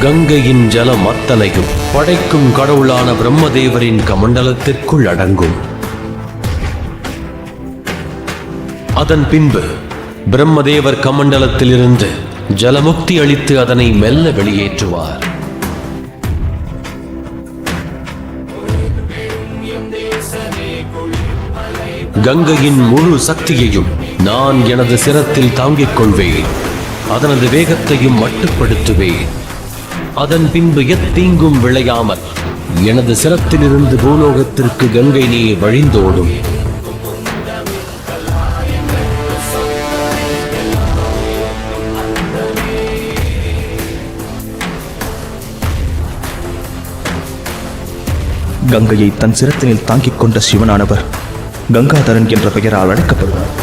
கங்கையின் ஜலம் அத்தனையும் படைக்கும் கடவுளான பிரம்மதேவரின் கமண்டலத்திற்குள் அடங்கும். அதன் பின்பு பிரம்மதேவர் கமண்டலத்திலிருந்து ஜலமுக்தி அளித்து அதனை மெல்ல வெளியேற்றுவார். கங்கையின் முழு சக்தியையும் நான் எனது சிரத்தில் தாங்கிக் கொள்வேன். அதனது வேகத்தையும் மட்டுப்படுத்துவேன். அதன் பின்பு எத்தீங்கும் விளையாமல் எனது சிரத்திலிருந்து பூலோகத்திற்கு கங்கை நீர் வழிந்தோடும். கங்கையை தன் சிரத்தினில் தாங்கிக் கொண்ட சிவனானவர் கங்காதரன் என்ற பெயரால் அழைக்கப்படுவார்.